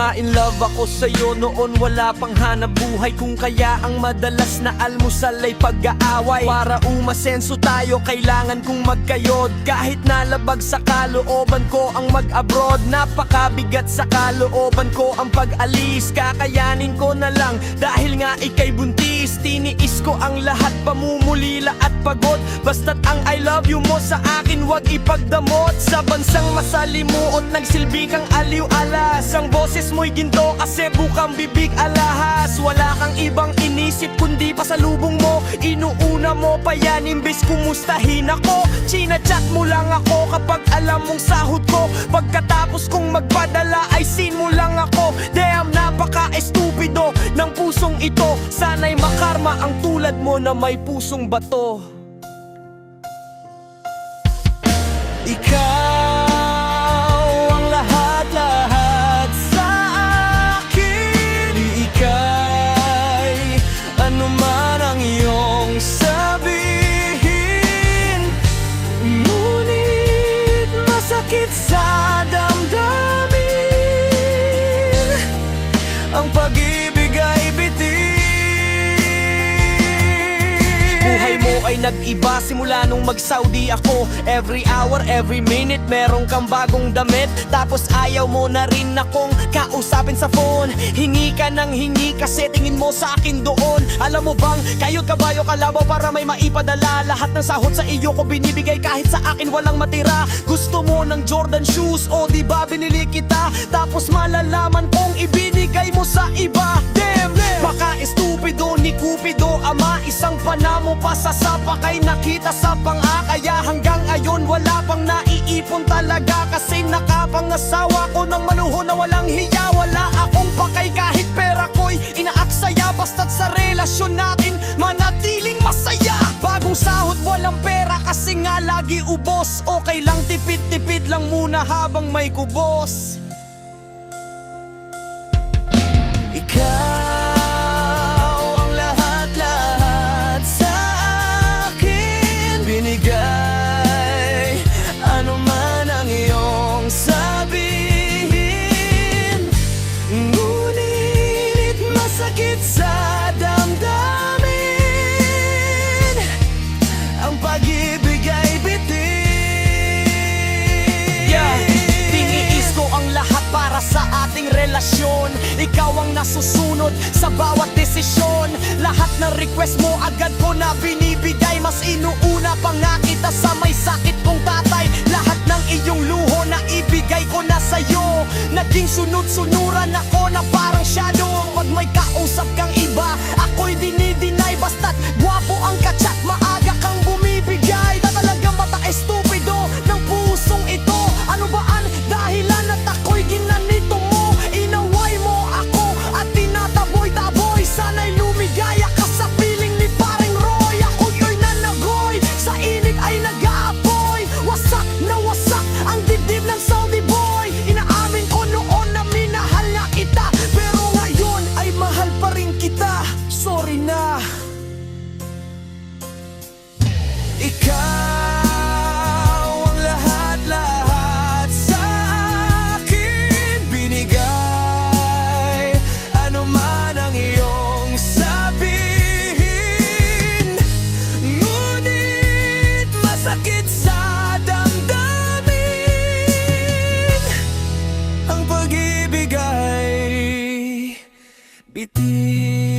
ma-in love ako sa'yo noon wala pang hanap buhay. Kung kaya ang madalas na almusal ay pag-aaway. Para umasenso tayo kailangan kong magkayod. Kahit nalabag sa kalooban ko ang mag-abroad. Napakabigat sa kalooban ko ang pag-alis. Kakayanin ko na lang dahil nga ika'y buntis. Tiniis ko ang lahat, pamumulila at pagod. Basta't ang I love you mo sa akin wag ipagdamot. Sa bansang masalimuot nagsilbi kang aliw-alas. Ang boses mo'y ginto kasi bukang bibig alahas. Wala kang ibang inisip kundi pasalubong mo. Inuuna mo pa yan imbes kumustahin ako. Chinachat mo lang ako kapag alam mong sahod ko. Pagkatapos kong magpadala ay sin mo lang ako. Damn, napaka-estupido ng pusong ito. Sana'y makarma ang tulad mo na may pusong bato. Ikaw ang lahat-lahat sa akin. Di ika'y ano man ang iyong sabihin. Ngunit masakit sa damdamin. Ang pag-ibig ay bitin. Buhay mo ay nag-iba simula nung mag-Saudi ako. Every hour, every minute, meron kang bagong damit. Tapos ayaw mo na rin akong kausapin sa phone. Hingi ka ng hingi kasi tingin mo sa akin doon. Alam mo bang, kayod kabayo kalabaw para may maipadala. Lahat ng sahod sa iyo ko binibigay kahit sa akin walang matira. Gusto mo ng Jordan shoes, o diba binili kita. Tapos malalaman kong ibinigay mo sa iba. Damn, baka estupido ni Cupido ama. Isang panamo pa sa sapa kay nakita sa panga. Kaya hanggang ngayon wala pang naiipon talaga. Kasi nakapangasawa ko ng manuho na walang hiya. Wala akong pakay kahit pera ko'y inaaksaya. Basta't sa relasyon natin manatiling masaya. Bagong sahod walang pera kasi nga lagi ubos. Okay lang tipid-tipid lang muna habang may kubos. Ikaw ang lahat-lahat sa akin. Binigay ano man ang iyong sabihin. Ngunit masakit sa damdamin. Ang pag-ibig ay bitin. Tiniis ko ang lahat para sa ating relasyon. Ikaw ang nasusunod sa bawat desisyon. Lahat ng request mo agad ko na binibigay. Mas inuuna pa nga kita sa may sakit kong tatay. Lahat ng iyong luho na ibigay ko na sa'yo. Naging sunod-sunuran ako na parang shadow. Pag may kausap kang iba, ako'y dinidinay. Basta't gwapo ang kachat, maaga kang bumibigay. Talaga mata-estupido ng pusong ito. Ano ba ang dahilan at ako'y ginanito mo? Inaway mo ako at tinataboy-taboy. Sana'y lumigaya ka sa piling ni paring Roy. Ako'y nanagoy, sa init ay nag-aapoy. Wasak na wasak ang dibdib ng Saudi boy. Inaamin ko noon na minahal na kita, pero ngayon ay mahal pa rin kita. Sorry na. Ikaw ang lahat-lahat sa akin. Binigay ano man ang iyong sabihin. Ngunit masakit sa damdamin. Ang pag-ibig ay bitin.